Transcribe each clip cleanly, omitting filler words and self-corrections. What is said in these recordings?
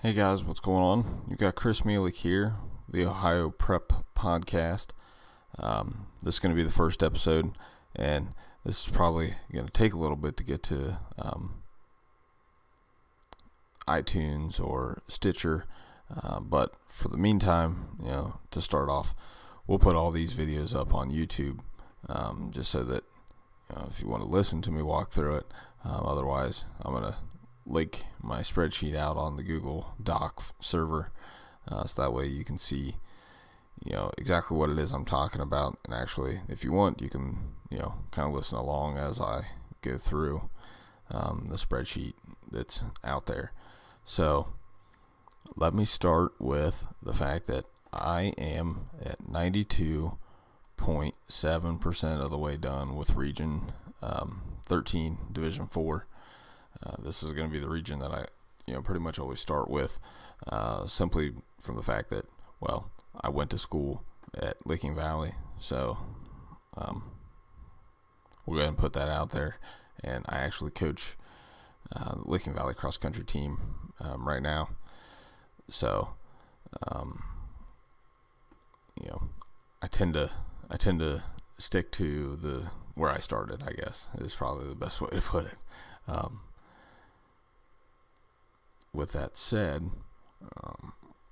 Hey guys, what's going on? You got Chris Mealy here, the Ohio Prep Podcast. This is going to be the first episode, and this is probably going to take a little bit to get to iTunes or Stitcher. But for the meantime, to start off, we'll put all these videos up on YouTube, just so that if you want to listen to me walk through it. Otherwise, I'm going to link my spreadsheet out on the Google Doc server, so that way you can see exactly what it is I'm talking about. And actually, if you want, you can kind of listen along as I go through the spreadsheet that's out there. So let me start with the fact that I am at 92.7% of the way done with Region 13, Division 4. This is going to be the region that I pretty much always start with, simply from the fact that, I went to school at Licking Valley, so we'll go ahead and put that out there. And I actually coach the Licking Valley cross country team right now, so I tend to stick to the where I started, I guess, is probably the best way to put it. With that said,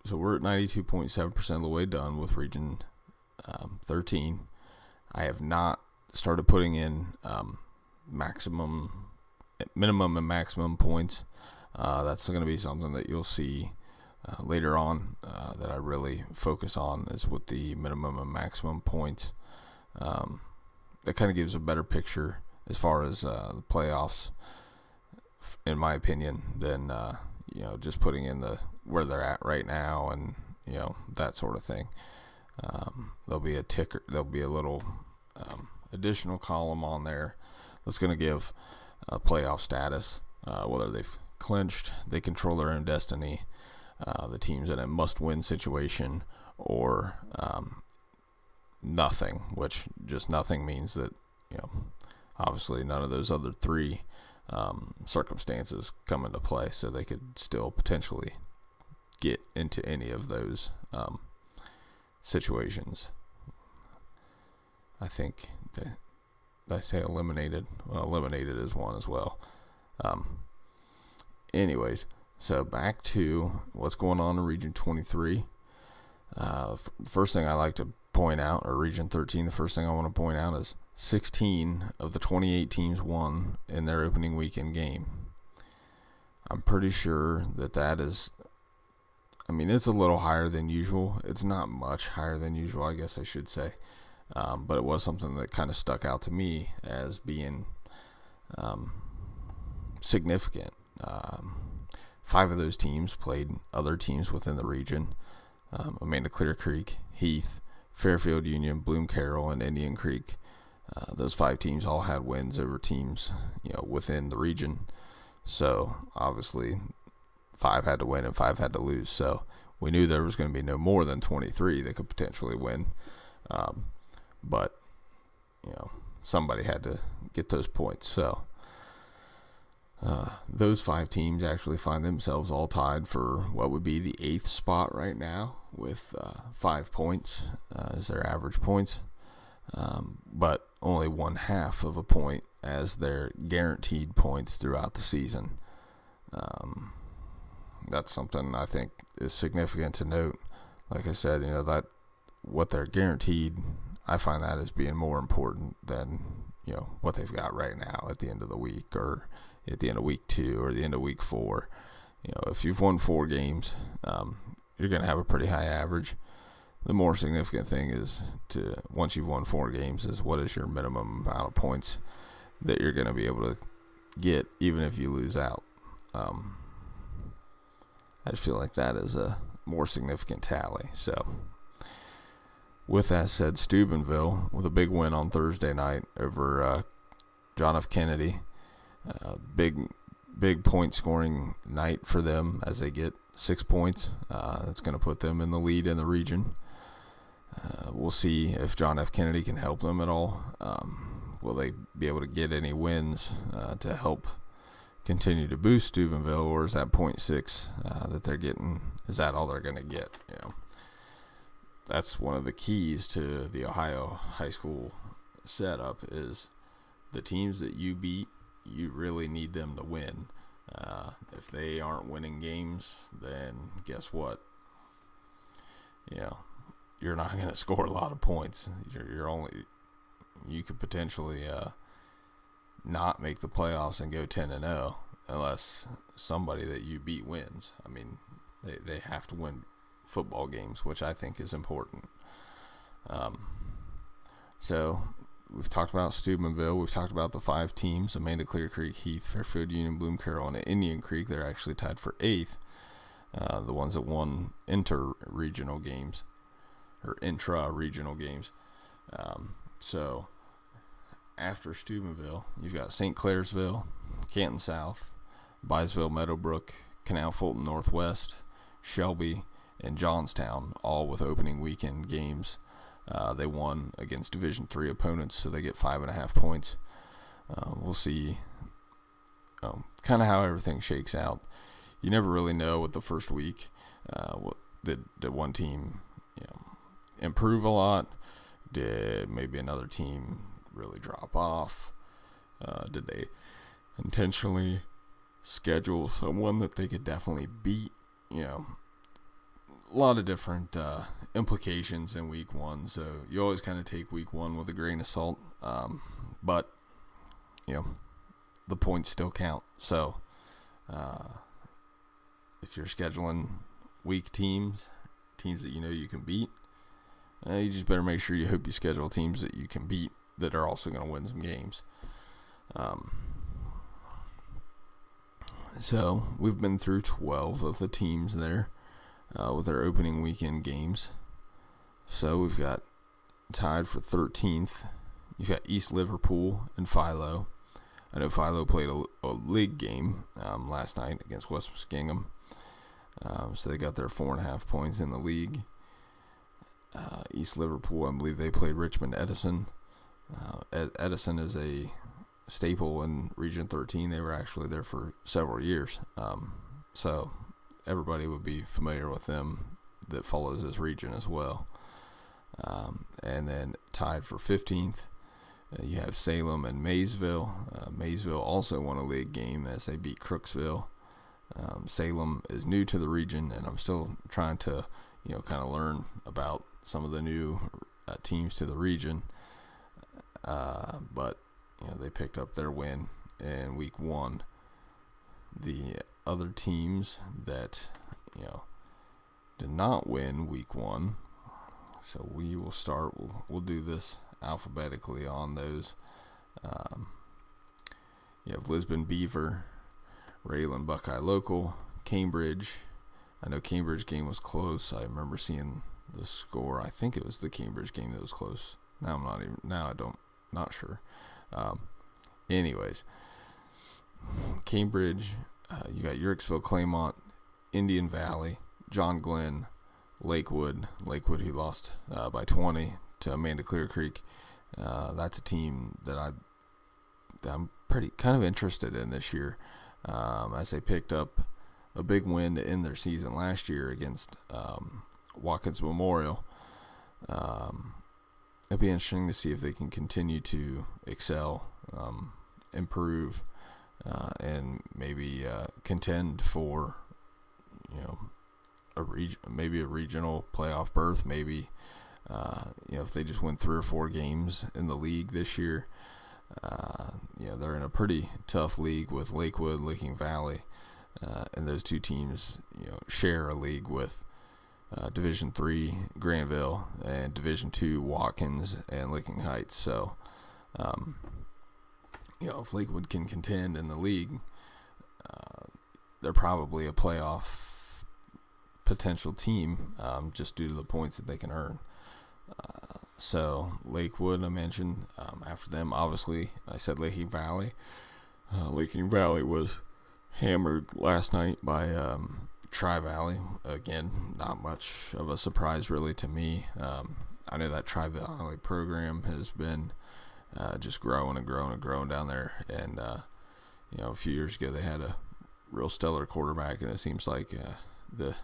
so we're at 92.7% of the way done with Region 13. I have not started putting in minimum and maximum points. That's going to be something that you'll see later on, that I really focus on, is with the minimum and maximum points. That kind of gives a better picture as far as the playoffs, in my opinion, than just putting in where they're at right now and that sort of thing. There'll be a ticker, there'll be a little additional column on there that's going to give playoff status, whether they've clinched, they control their own destiny, the team's in a must-win situation, or nothing, which just nothing means that obviously none of those other three circumstances come into play, so they could still potentially get into any of those situations. I think did I say eliminated? Well, eliminated is one as well. Anyways, so back to what's going on in Region 23. The first thing I like to point out, or Region 13, the first thing I want to point out is 16 of the 28 teams won in their opening weekend game. I'm pretty sure that is, it's a little higher than usual. It's not much higher than usual, I guess I should say. But it was something that kind of stuck out to me as being significant. 5 of those teams played other teams within the region. Amanda Clear Creek, Heath, Fairfield Union, Bloom Carroll, and Indian Creek. Those 5 teams all had wins over teams, within the region. So obviously 5 had to win and 5 had to lose. So we knew there was going to be no more than 23 that could potentially win. But somebody had to get those points. So those 5 teams actually find themselves all tied for what would be the 8th spot right now, with 5 points as their average points. But only 1/2 of a point as their guaranteed points throughout the season. That's something I think is significant to note. Like I said, that what they're guaranteed, I find that as being more important than what they've got right now at the end of the week, or at the end of week 2, or the end of week 4. If you've won 4 games, you're going to have a pretty high average. The more significant thing is once you've won 4 games, is what is your minimum amount of points that you're going to be able to get, even if you lose out. I just feel like that is a more significant tally. So with that said, Steubenville with a big win on Thursday night over John F. Kennedy. Big point scoring night for them as they get 6 points. It's going to put them in the lead in the region. We'll see if John F. Kennedy can help them at all. Will they be able to get any wins to help continue to boost Steubenville, or is that 0.6 that they're getting? Is that all they're going to get? That's one of the keys to the Ohio high school setup is the teams that you beat, you really need them to win. If they aren't winning games, then guess what? You're not going to score a lot of points. You could potentially not make the playoffs and go 10-0 unless somebody that you beat wins. I mean, they have to win football games, which I think is important. So we've talked about Steubenville. We've talked about the 5 teams: Amanda, Clear Creek, Heath, Fairfield Union, Bloom, Carroll, and Indian Creek. They're actually tied for 8th. The ones that won inter-regional games or intra-regional games. So after Steubenville, you've got St. Clairsville, Canton South, Byesville, Meadowbrook, Canal Fulton Northwest, Shelby, and Johnstown, all with opening weekend games. They won against Division III opponents, so they get 5.5 points. We'll see kind of how everything shakes out. You never really know with the first week. Did one team improve a lot? Did maybe another team really drop off? Did they intentionally schedule someone that they could definitely beat? A lot of different implications in week 1, so you always kind of take week 1 with a grain of salt, but the points still count. So if you're scheduling weak teams that you can beat, you just better make sure you schedule teams that you can beat that are also going to win some games. So we've been through 12 of the teams there with their opening weekend games. So we've got tied for 13th. You've got East Liverpool and Philo. I know Philo played a league game last night against West Muskingum. So they got their 4.5 points in the league. East Liverpool, I believe they played Richmond Edison. Edison is a staple in Region 13. They were actually there for several years. So everybody would be familiar with them that follows this region as well. And then tied for 15th, you have Salem and Maysville. Maysville also won a league game as they beat Crooksville. Salem is new to the region, and I'm still trying to, kind of learn about some of the new teams to the region. But they picked up their win in week 1. The other teams that did not win week 1, so we will start. We'll do this alphabetically on those. You have Lisbon Beaver, Rayland Buckeye Local, Cambridge. I know Cambridge game was close. I remember seeing the score. I think it was the Cambridge game that was close. Not sure. Anyways, Cambridge, you got Yurksville, Claymont, Indian Valley, John Glenn, Lakewood who lost by 20 to Amanda Clear Creek. That's a team that I'm pretty kind of interested in this year, as they picked up a big win to end their season last year against Watkins Memorial. It'll be interesting to see if they can continue to excel, improve, and maybe contend for a regional playoff berth. Maybe if they just win 3 or 4 games in the league this year. They're in a pretty tough league with Lakewood, Licking Valley, and those two teams share a league with Division III Granville and Division II Watkins and Licking Heights. So if Lakewood can contend in the league, they're probably a playoff potential team, just due to the points that they can earn. So Lakewood, I mentioned. After them, obviously, I said Licking Valley. Licking Valley was hammered last night by Tri-Valley. Again, not much of a surprise really to me. I know that Tri-Valley program has been just growing and growing and growing down there, and a few years ago they had a real stellar quarterback, and it seems like the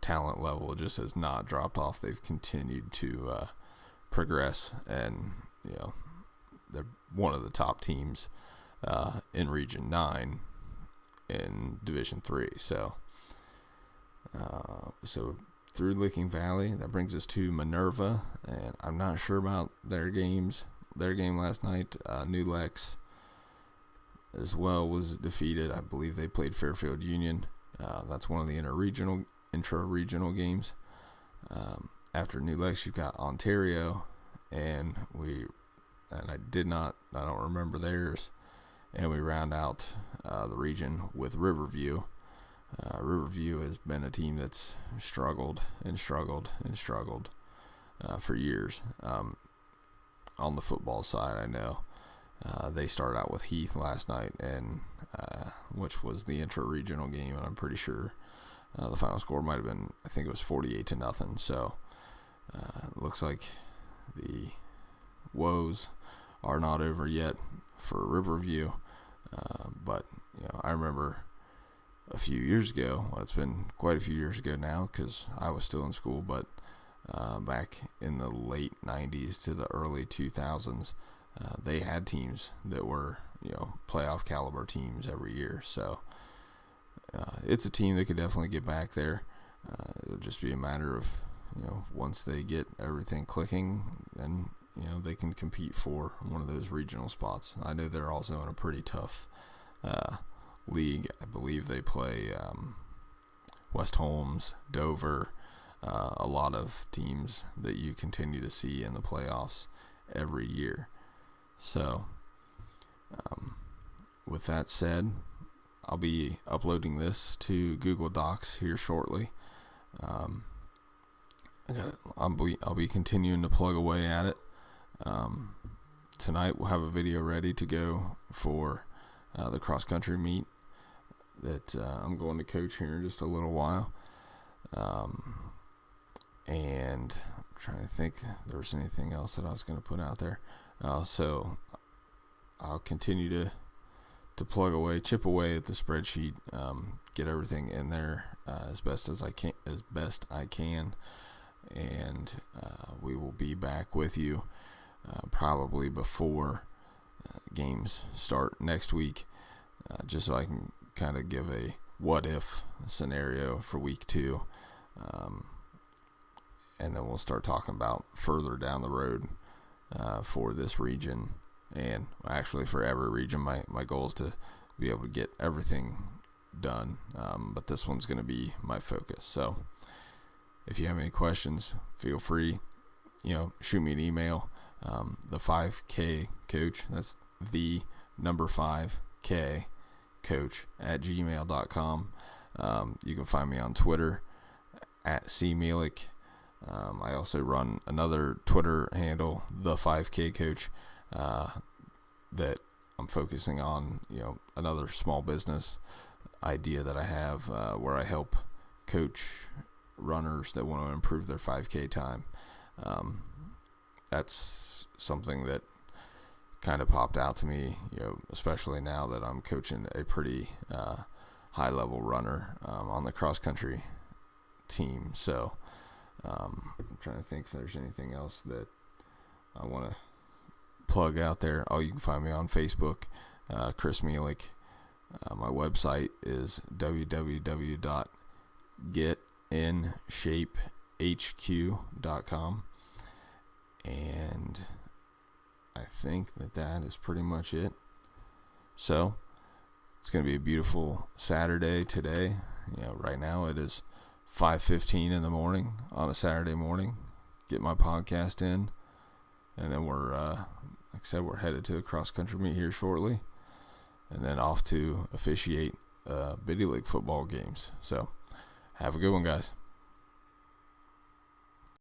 talent level just has not dropped off. They've continued to progress, and they're one of the top teams in Region 9 in Division 3. So through Licking Valley, that brings us to Minerva, and I'm not sure about their game last night. New Lex as well was defeated. I believe they played Fairfield Union. That's one of the intra-regional games. After New Lex, you've got Ontario, and I don't remember theirs, and we round out the region with Riverview. Riverview has been a team that's struggled for years. On the football side, I know they started out with Heath last night, and which was the intra-regional game, and I'm pretty sure the final score might have been, I think it was 48-0. So it looks like the woes are not over yet for Riverview, but I remember a few years ago, well, it's been quite a few years ago now because I was still in school, but back in the late 90s to the early 2000s, they had teams that were playoff caliber teams every year. So it's a team that could definitely get back there. It'll just be a matter of once they get everything clicking, then they can compete for one of those regional spots. I know they're also in a pretty tough league. I believe they play West Holmes, Dover, a lot of teams that you continue to see in the playoffs every year. So with that said, I'll be uploading this to Google Docs here shortly. I'll be continuing to plug away at it. Tonight we'll have a video ready to go for the cross-country meet that I'm going to coach here in just a little while. And I'm trying to think if there was anything else that I was going to put out there. So I'll continue to plug away, chip away at the spreadsheet, get everything in there as best I can, and we will be back with you probably before games start next week, just so I can kind of give a what if scenario for week 2, and then we'll start talking about further down the road for this region, and actually for every region. My goal is to be able to get everything done, but this one's going to be my focus. So if you have any questions, feel free, shoot me an email. The 5K coach, that's the number 5K coach at gmail.com. You can find me on Twitter at cmelik. I also run another Twitter handle, the 5K coach, that I'm focusing on, another small business idea that I have, where I help coach runners that want to improve their 5K time. That's something that kind of popped out to me, especially now that I'm coaching a pretty high level runner on the cross country team. So I'm trying to think if there's anything else that I want to plug out there. You can find me on Facebook, Chris Mielik. My website is www.getinshapehq.com, and I think that is pretty much it. So it's going to be a beautiful Saturday today. Right now it is 5:15 in the morning on a Saturday morning. Get my podcast in, and then we're like I said, we're headed to a cross country meet here shortly, and then off to officiate Biddy League football games. So have a good one, guys.